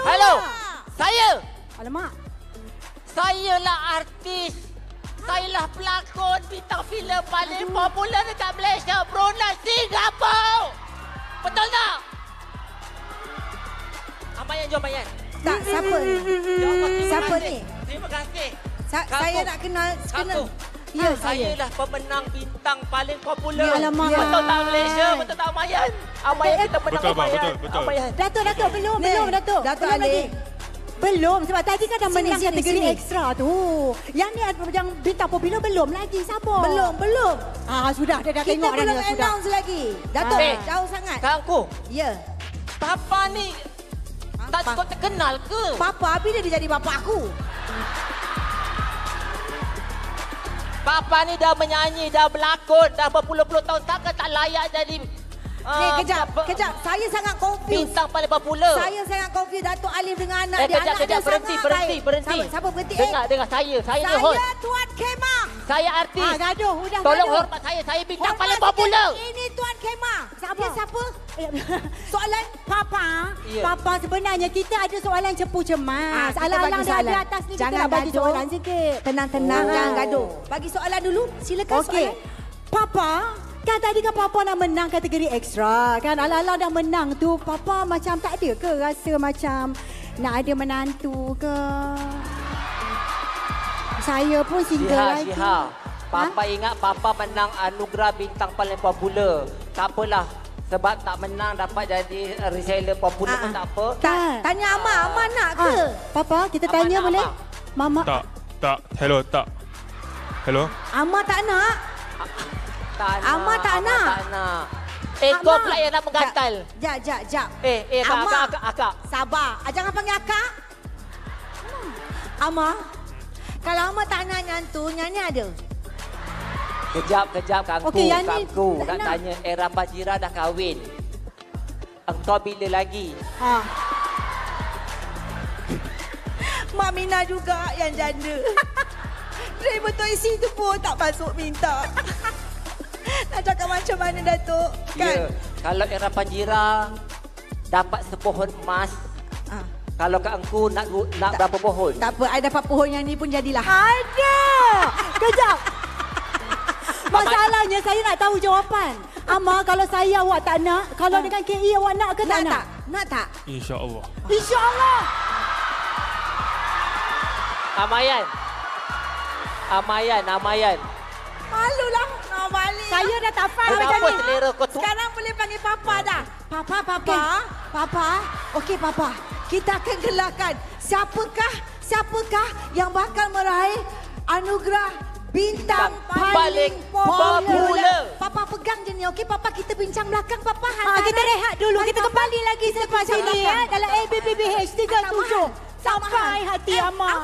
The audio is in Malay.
Halo. Saya. Alamak. Sayalah artis. Sayalah pelakon bintang filem paling popular dekat Malaysia. Brunei Singapura. Betul tak? Amayan, jom Amayan. Tak, siapa ni? Siapa ni? Terima kasih. Saya nak kenal. Ya, Sayalah pemenang bintang paling popular. Ya, alamak. Betul tak Malaysia? Betul tak Amayan? Amayan kita menang Amayan. Betul. Amayan. Datuk, belum, Datuk. Datuk Belum Ali. lagi. Belum, sebab tadi kan dah menang Sini, kategori sini. ekstra tu. Yang ni yang bintang popular belum lagi, sabar. Belum. Sudah, dia dah Kita tengok dah belum ni, sudah. announce lagi. Datuk, jauh sangat. Kangku, Ya. Papa ni tak cukup terkenal ke? Papa, bila dia jadi bapa aku? Papa ni dah menyanyi, dah berlakon, dah berpuluh-puluh tahun. Takkan tak layak jadi Kejap. Saya sangat confused. bintang paling popular. Saya sangat confused Datuk Alif dengan anak dia. Kejap, Anak dia berhenti. sangat. Siapa berhenti? Dengar saya ni host. Saya Tuan Kemah. Saya artis. Gaduh, udah Tolong gaduh. hormat saya bintang Hormat paling sikit. popular. Ini Tuan Kemah. Siapa? Dia siapa? Soalan Papa. Ya. Papa sebenarnya kita ada soalan cepu cemas. Kita Alang-alang bagi dah soalan. di atas ni Jangan kita nak bagi gaduh. soalan sikit. Tenang, jangan gaduh. Bagi soalan dulu. Silakan Okey. soalan. Papa, kan tadi kan Papa nak menang kategori ekstra. Kan alang-alang dah menang tu. Papa macam tak ada ke rasa macam nak ada menantu ke? Saya pun single lagi. Syihah. Papa ingat Papa menang anugerah bintang paling popular. Tak apalah. Sebab tak menang dapat jadi reseller popular pun tak apa. Tanya Amar nak ke? Papa, kita Abang tanya nak boleh? apa? Mama. Tak. Hello, tak. Hello. Amar tak nak? Amar tak nak. Kau Amar. pula yang nak menggantal. Jap. Akak. Sabar. Jangan panggil akak. Amar, kalau Amar tak nak nyanyi ada. Kejap, Kangku. Okey, yang ni Kangku tak nak nak. tanya, Era Bajira dah kahwin. Engkau bila lagi? Mak Mina juga yang janda. Driver taksi tu pun tak masuk minta. Nak cakap macam mana Datuk? Ya, kalau Era Bajira dapat sepohon emas, kalau kat engkau nak berapa pohon? Tak apa, I dapat pohon yang ni pun jadilah. Ada. Kejap. Masalahnya saya nak tahu jawapan. Amar, kalau saya awak tak nak, kalau dengan KE awak nak ke tak nak? Nak tak? InsyaAllah. InsyaAllah. Amayan. Malulah. Nak balik. Saya dah tak faham macam Kenapa ni. selera kau tu? Sekarang boleh panggil Papa dah. Papa. Okey, Papa. Kita akan gelarkan siapakah yang bakal meraih anugerah bintang paling popular. Papa pegang je ni, okey? Papa, kita bincang belakang, Papa. Kita rehat dulu. Kita kembali lagi selepas ini dalam ABBBH 37. Sampai hati Amar.